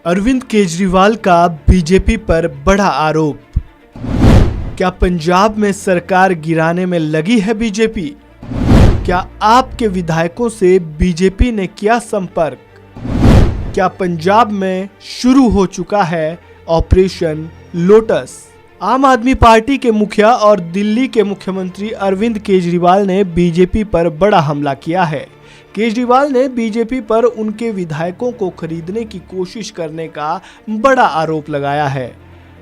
अरविंद केजरीवाल का बीजेपी पर बड़ा आरोप। क्या पंजाब में सरकार गिराने में लगी है बीजेपी? क्या आपके विधायकों से बीजेपी ने किया संपर्क? क्या पंजाब में शुरू हो चुका है ऑपरेशन लोटस? आम आदमी पार्टी के मुखिया और दिल्ली के मुख्यमंत्री अरविंद केजरीवाल ने बीजेपी पर बड़ा हमला किया है। केजरीवाल ने बीजेपी पर उनके विधायकों को खरीदने की कोशिश करने का बड़ा आरोप लगाया है।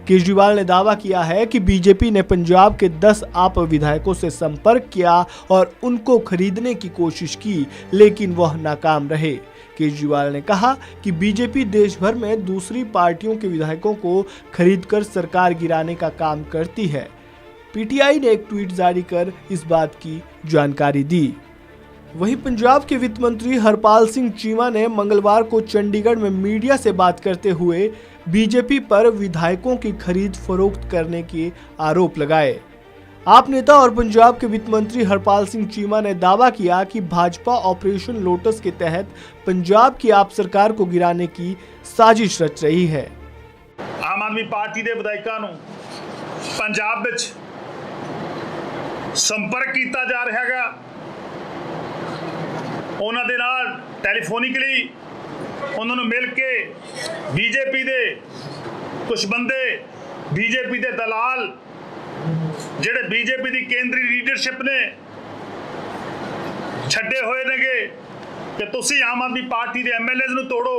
केजरीवाल ने दावा किया है कि बीजेपी ने पंजाब के 10 आप विधायकों से संपर्क किया और उनको खरीदने की कोशिश की, लेकिन वह नाकाम रहे। केजरीवाल ने कहा कि बीजेपी देश भर में दूसरी पार्टियों के विधायकों को खरीदकर सरकार गिराने का काम करती है। पीटीआई ने एक ट्वीट जारी कर इस बात की जानकारी दी। वहीं पंजाब के वित्त मंत्री हरपाल सिंह चीमा ने मंगलवार को चंडीगढ़ में मीडिया से बात करते हुए बीजेपी पर विधायकों की खरीद फरोख्त करने के आरोप लगाए। आप नेता और पंजाब के वित्त मंत्री हरपाल सिंह चीमा ने दावा किया कि भाजपा ऑपरेशन लोटस के तहत पंजाब की आप सरकार को गिराने की साजिश रच रही है। आम आदमी पार्टी के विधायकों ਨੂੰ पंजाब ਵਿੱਚ संपर्क किया जा रहा है। ਉਹਨਾਂ ਦੇ ਨਾਲ ਟੈਲੀਫੋਨਿਕਲੀ ਉਹਨਾਂ ਨੂੰ ਮਿਲ ਕੇ बीजेपी ਦੇ ਕੁਝ ਬੰਦੇ बीजेपी ਦੇ ਦਲਾਲ ਜਿਹੜੇ बीजेपी ਦੀ ਕੇਂਦਰੀ ਲੀਡਰਸ਼ਿਪ ਨੇ ਛੱਡੇ ਹੋਏ ਨੇਗੇ ਕਿ ਤੁਸੀਂ ਆਮ ਆਦਮੀ ਪਾਰਟੀ ਦੇ ਐਮਐਲਏਜ਼ ਨੂੰ ਤੋੜੋ।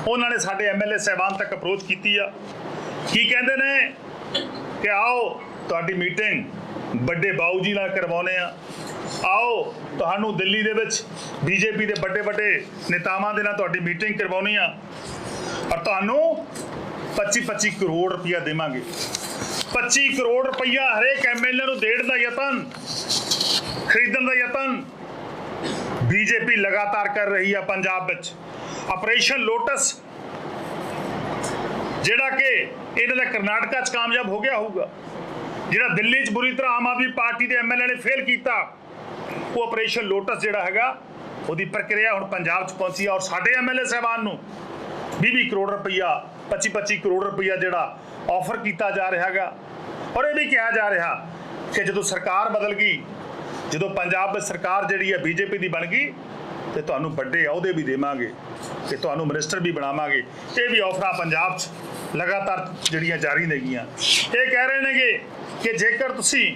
ਉਹਨਾਂ ਨੇ ਸਾਡੇ ਐਮਐਲਏ ਸਾਹਿਬਾਨ ਤੱਕ ਅਪਰੋਚ ਕੀਤੀ ਆ। ਕੀ ਕਹਿੰਦੇ ਨੇ ਕਿ ਆਓ ਤੁਹਾਡੀ ਮੀਟਿੰਗ ਵੱਡੇ ਬਾਊ ਜੀ ਨਾਲ ਕਰਵਾਉਣੇ ਆ। आओ ਤੁਹਾਨੂੰ ਦਿੱਲੀ ਦੇ ਵਿੱਚ बीजेपी ਦੇ ਵੱਡੇ ਨੇਤਾਵਾਂ ਦੇ ਨਾਲ ਤੁਹਾਡੀ ਮੀਟਿੰਗ ਕਰਵਾਉਣੀ ਆ ਔਰ ਤੁਹਾਨੂੰ 25 ਕਰੋੜ ਰੁਪਇਆ ਦੇਵਾਂਗੇ। 25 ਕਰੋੜ ਰੁਪਇਆ ਹਰੇਕ ਐਮਐਲਏ ਨੂੰ ਦੇਣ ਦਾ ਯਤਨ, ਖਰੀਦਣ ਦਾ ਯਤਨ बीजेपी ਲਗਾਤਾਰ ਕਰ ਰਹੀ ਆ ਪੰਜਾਬ ਵਿੱਚ। ਆਪਰੇਸ਼ਨ ਲੋਟਸ ਜਿਹੜਾ ਕਿ ਇਹਨਾਂ ਦਾ ਕਰਨਾਟਕਾ 'ਚ ਕਾਮਯਾਬ ਹੋ ਗਿਆ ਹੋਊਗਾ, ਜਿਹੜਾ ਦਿੱਲੀ 'ਚ ਬੁਰੀ ਤਰ੍ਹਾਂ ਆਮ ਆਦਮੀ ਪਾਰਟੀ ਦੇ ਐਮਐਲਏ ਨੇ ਫੇਲ ਕੀਤਾ, वो ऑपरेशन लोटस जिहड़ा हैगा उहदी प्रक्रिया हुण पंजाब च पहुंची और साडे एमएलए साहबान नूं 20 करोड़ रुपया 25 करोड़ रुपया जिहड़ा ऑफर किया जा रहा है। और ये भी कहा जा रहा कि जो सरकार बदल गई, जो पंजाब में सरकार जिहड़ी है बीजेपी की बन गई तो तुहानूं वड्डे अहुदे भी देवांगे ते तुहानूं मिनिस्टर भी बनावांगे। ये भी ऑफर पंजाब च लगातार जिहड़ियां जारी नेगियां। ये कह रहे नेगे कि जेकर तुसीं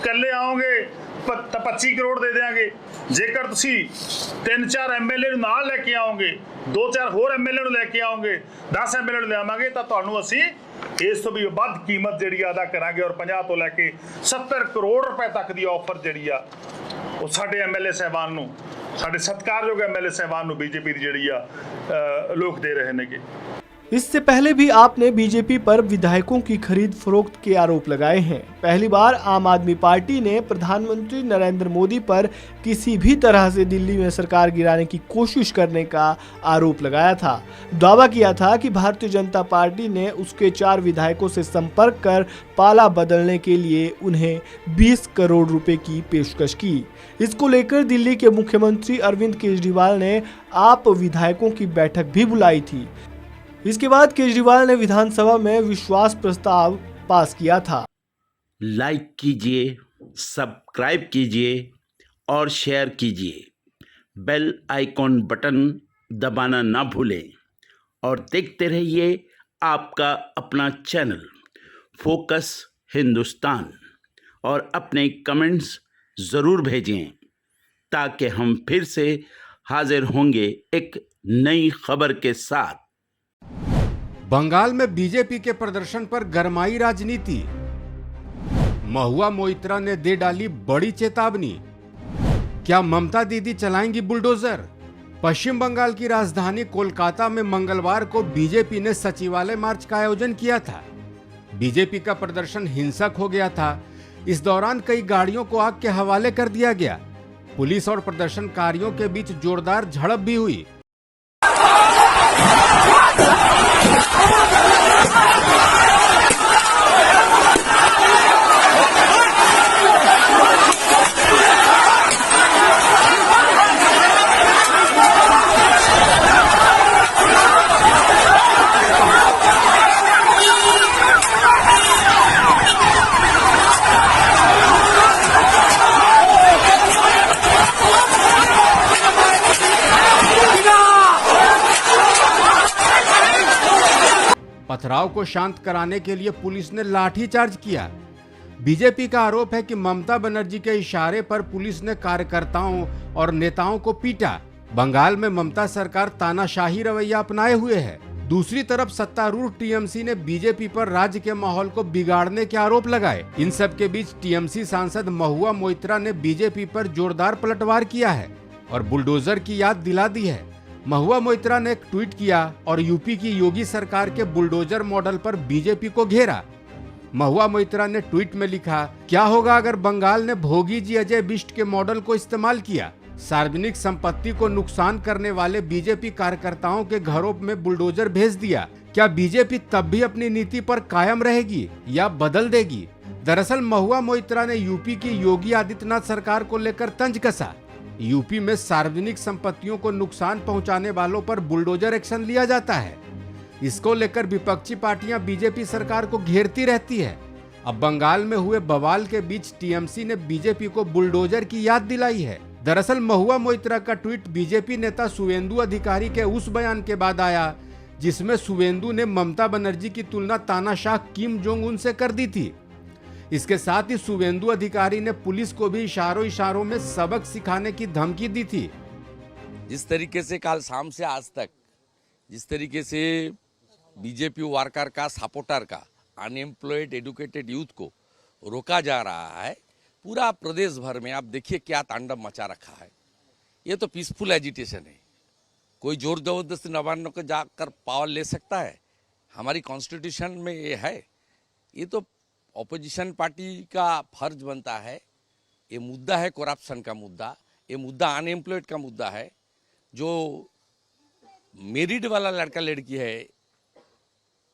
कल्ले आओगे तो 25 करोड़ दे देंगे, जेकर तुसी 3-4 एमएलए नाल लेके आओगे, 2-4 होर एमएलए लेके आओगे, 10 एमएलए लियावांगे तो तुहानूं असीं इस तो भी वध कीमत जिहड़ी अदा करांगे और 50 तो लैके 70 करोड़ रुपए तक की ऑफर जिहड़ी आ वो साडे एमएलए साहबान नूं, साडे सत्कारयोग एमएलए साहबान नूं बीजेपी दी जिहड़ी आ लोग दे रहे नेगे। इससे पहले भी आपने बीजेपी पर विधायकों की खरीद फरोख्त के आरोप लगाए हैं। पहली बार आम आदमी पार्टी ने प्रधानमंत्री नरेंद्र मोदी पर किसी भी तरह से दिल्ली में सरकार गिराने की कोशिश करने का आरोप लगाया था। दावा किया था कि भारतीय जनता पार्टी ने उसके 4 विधायकों से संपर्क कर पाला बदलने के लिए उन्हें 20 करोड़ रुपए की पेशकश की। इसको लेकर दिल्ली के मुख्यमंत्री अरविंद केजरीवाल ने आप विधायकों की बैठक भी बुलाई थी। इसके बाद केजरीवाल ने विधानसभा में विश्वास प्रस्ताव पास किया था। लाइक कीजिए, सब्सक्राइब कीजिए और शेयर कीजिए। बेल आइकॉन बटन दबाना ना भूलें और देखते रहिए आपका अपना चैनल फोकस हिंदुस्तान और अपने कमेंट्स ज़रूर भेजें ताकि हम फिर से हाजिर होंगे एक नई खबर के साथ। बंगाल में बीजेपी के प्रदर्शन पर गरमाई राजनीति। महुआ मोइत्रा ने दे डाली बड़ी चेतावनी। क्या ममता दीदी चलाएंगी बुलडोजर? पश्चिम बंगाल की राजधानी कोलकाता में मंगलवार को बीजेपी ने सचिवालय मार्च का आयोजन किया था। बीजेपी का प्रदर्शन हिंसक हो गया था। इस दौरान कई गाड़ियों को आग के हवाले कर दिया गया। पुलिस और प्रदर्शनकारियों के बीच जोरदार झड़प भी हुई। पथराव को शांत कराने के लिए पुलिस ने लाठीचार्ज किया। बीजेपी का आरोप है कि ममता बनर्जी के इशारे पर पुलिस ने कार्यकर्ताओं और नेताओं को पीटा। बंगाल में ममता सरकार तानाशाही रवैया अपनाए हुए है। दूसरी तरफ सत्तारूढ़ टीएमसी ने बीजेपी पर राज्य के माहौल को बिगाड़ने के आरोप लगाए। इन सब के बीच टीएमसी सांसद महुआ मोइत्रा ने बीजेपी पर जोरदार पलटवार किया है और बुलडोजर की याद दिला दी है। महुआ मोइत्रा ने एक ट्वीट किया और यूपी की योगी सरकार के बुलडोजर मॉडल पर बीजेपी को घेरा। महुआ मोइत्रा ने ट्वीट में लिखा, क्या होगा अगर बंगाल ने भोगी जी अजय बिष्ट के मॉडल को इस्तेमाल किया? सार्वजनिक संपत्ति को नुकसान करने वाले बीजेपी कार्यकर्ताओं के घरों में बुलडोजर भेज दिया। क्या बीजेपी तब भी अपनी नीति पर कायम रहेगी या बदल देगी? दरअसल महुआ मोइत्रा ने यूपी की योगी आदित्यनाथ सरकार को लेकर तंज कसा। यूपी में सार्वजनिक संपत्तियों को नुकसान पहुंचाने वालों पर बुलडोजर एक्शन लिया जाता है। इसको लेकर विपक्षी पार्टियां बीजेपी सरकार को घेरती रहती है। अब बंगाल में हुए बवाल के बीच टीएमसी ने बीजेपी को बुलडोजर की याद दिलाई है। दरअसल महुआ मोइत्रा का ट्वीट बीजेपी नेता शुवेंदु अधिकारी के उस बयान के बाद आया जिसमें शुवेंदु ने ममता बनर्जी की तुलना तानाशाह किम जोंग उन से कर दी थी। इसके साथ ही शुवेंदु अधिकारी ने पुलिस को भी इशारों में सबक सिखाने की धमकी दी थी। जिस तरीके से कल शाम से आज तक जिस तरीके से बीजेपी वर्कर का सपोर्टर का अनएम्प्लॉयड एडुकेटेड यूथ को रोका जा रहा है, पूरा प्रदेश भर में आप देखिए क्या तांडव मचा रखा है। ये तो पीसफुल एजिटेशन है। कोई जोर जबरदस्ती नवान्नों को जाकर पावर ले सकता है? हमारी कॉन्स्टिट्यूशन में ये है। ये तो ऑपोजिशन पार्टी का फर्ज बनता है। ये मुद्दा है करप्शन का मुद्दा, ये मुद्दा अनएम्प्लॉयड का मुद्दा है। जो मेरिट वाला लड़का लड़की है,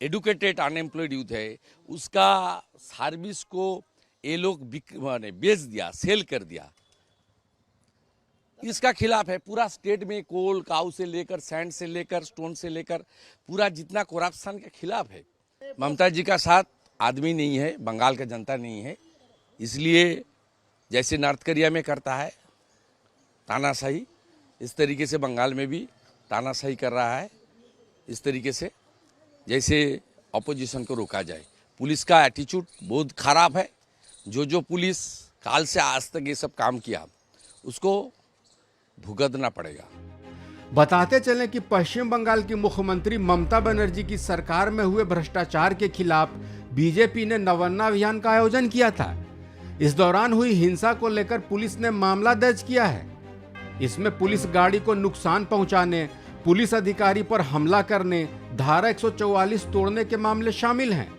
एडुकेटेड अनएम्प्लॉयड यूथ है, उसका सर्विस को ये लोग बेच दिया, सेल कर दिया। इसका खिलाफ है। पूरा स्टेट में कोल काऊ से लेकर सैंड से लेकर स्टोन से लेकर पूरा जितना करप्शन के खिलाफ है। ममता जी का साथ आदमी नहीं है, बंगाल का जनता नहीं है। इसलिए जैसे नॉर्थ कोरिया में करता है तानाशाही, इस तरीके से बंगाल में भी तानाशाही कर रहा है। इस तरीके से जैसे अपोजिशन को रोका जाए। पुलिस का एटीट्यूड बहुत खराब है। जो पुलिस काल से आज तक ये सब काम किया उसको भुगतना पड़ेगा। बताते चलें कि पश्चिम बंगाल की मुख्यमंत्री ममता बनर्जी की सरकार में हुए भ्रष्टाचार के खिलाफ बीजेपी ने नवन्ना अभियान का आयोजन किया था। इस दौरान हुई हिंसा को लेकर पुलिस ने मामला दर्ज किया है। इसमें पुलिस गाड़ी को नुकसान पहुंचाने, पुलिस अधिकारी पर हमला करने, धारा 144 तोड़ने के मामले शामिल हैं।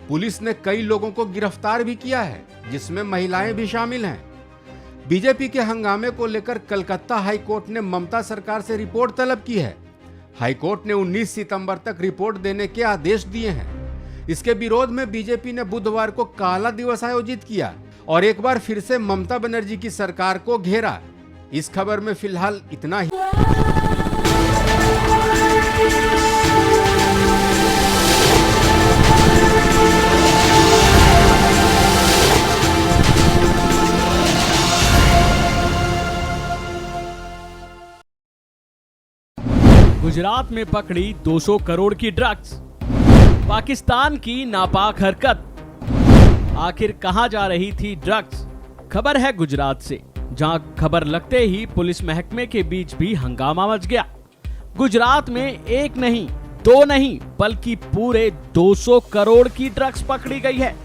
पुलिस ने कई लोगों को गिरफ्तार भी किया है, जिसमें महिलाएं भी शामिल हैं। बीजेपी के हंगामे को लेकर कलकत्ता हाईकोर्ट ने ममता सरकार से रिपोर्ट तलब की है। हाईकोर्ट ने 19 सितंबर तक रिपोर्ट देने के आदेश दिए हैं। इसके विरोध में बीजेपी ने बुधवार को काला दिवस आयोजित किया और एक बार फिर से ममता बनर्जी की सरकार को घेरा। इस खबर में फिलहाल इतना ही। गुजरात में पकड़ी 200 करोड़ की ड्रग्स। पाकिस्तान की नापाक हरकत। आखिर कहां जा रही थी ड्रग्स? खबर है गुजरात से, जहां खबर लगते ही पुलिस महकमे के बीच भी हंगामा मच गया। गुजरात में एक नहीं, दो नहीं, बल्कि पूरे 200 करोड़ की ड्रग्स पकड़ी गई है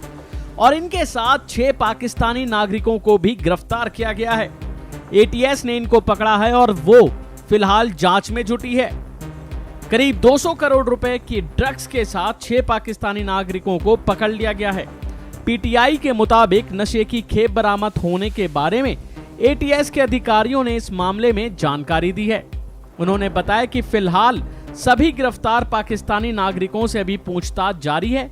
और इनके साथ 6 पाकिस्तानी नागरिकों को भी गिरफ्तार किया गया है। एटीएस ने इनको पकड़ा है और वो फिलहाल जांच में जुटी है। करीब 200 करोड़ रुपए की ड्रग्स के साथ 6 पाकिस्तानी नागरिकों को पकड़ लिया गया है। पीटीआई के मुताबिक नशे की खेप बरामद होने के बारे में एटीएस के अधिकारियों ने इस मामले में जानकारी दी है। उन्होंने बताया कि फिलहाल सभी गिरफ्तार पाकिस्तानी नागरिकों से अभी पूछताछ जारी है।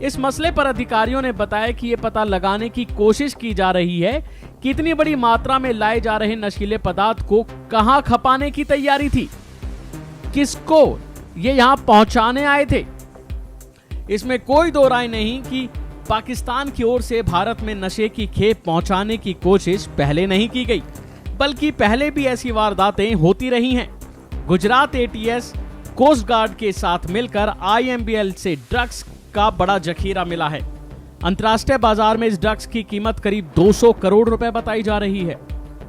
इस मसले पर अधिकारियों ने बताया कि ये पता लगाने की कोशिश की जा रही है कि इतनी बड़ी मात्रा में लाए जा रहे नशीले पदार्थ को कहां खपाने की तैयारी थी, किसको ये यहां पहुंचाने आए थे। इसमें कोई दो राय नहीं कि पाकिस्तान की ओर से भारत में नशे की खेप पहुंचाने की कोशिश पहले नहीं की गई, बल्कि पहले भी ऐसी वारदातें होती रही हैं। गुजरात एटीएस कोस्ट गार्ड के साथ मिलकर IMBL से ड्रग्स का बड़ा जखीरा मिला है। अंतर्राष्ट्रीय बाजार में इस ड्रग्स की कीमत करीब 200 करोड़ रुपए बताई जा रही है।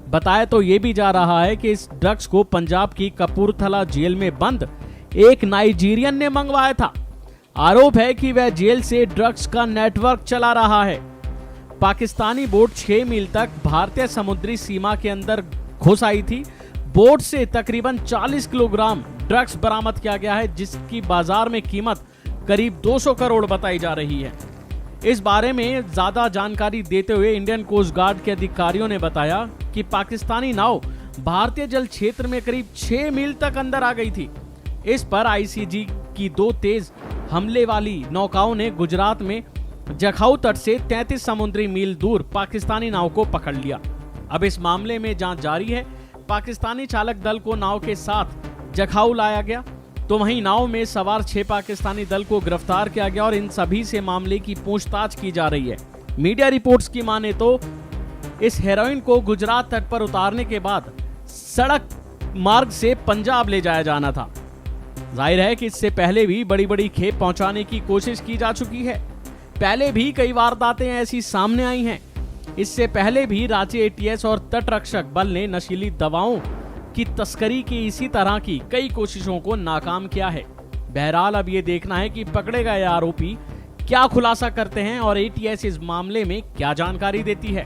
बताया तो ये भी जा रहा है कि इस ड्रग्स को पंजाब की कपूरथला जेल में बंद एक नाइजीरियन ने मंगवाया था। आरोप है कि वह जेल से ड्रग्स का नेटवर्क चला रहा है। पाकिस्तानी बोट 6 मील तक भारतीय समुद्री सीमा के अंदर घुस आई थी। बोट से तकरीबन 40 किलोग्राम ड्रग्स बरामद किया गया है, जिसकी बाजार में कीमत करीब 200 करोड़ बताई जा रही है। इस बारे में ज्यादा जानकारी देते हुए इंडियन कोस्ट गार्ड के अधिकारियों ने बताया कि पाकिस्तानी नाव भारतीय जल क्षेत्र में करीब 6 मील तक अंदर आ गई थी। इस पर ICG की 2 तेज हमले वाली नौकाओं ने गुजरात में जखाऊ तट से 33 समुद्री मील दूर पाकिस्तानी नाव को पकड़ लिया। अब इस मामले में जांच जारी है। पाकिस्तानी चालक दल को नाव के साथ जखाऊ लाया गया, तो वहीं नाव में सवार 6 पाकिस्तानी दल को गिरफ्तार किया गया और इन सभी से मामले की पूछताछ की जा रही है। मीडिया रिपोर्ट्स की माने तो इस हेरोइन को गुजरात तट पर उतारने के बाद सड़क मार्ग से पंजाब ले जाया जाना था। जाहिर है कि इससे पहले भी बड़ी बड़ी खेप पहुंचाने की कोशिश की जा चुकी है। पहले भी कई वारदातें ऐसी सामने आई हैं। इससे पहले भी रांची ATS और तटरक्षक बल ने नशीली दवाओं की तस्करी की इसी तरह की कई कोशिशों को नाकाम किया है। बहरहाल अब ये देखना है कि पकड़े गए आरोपी क्या खुलासा करते हैं और ATS इस मामले में क्या जानकारी देती है।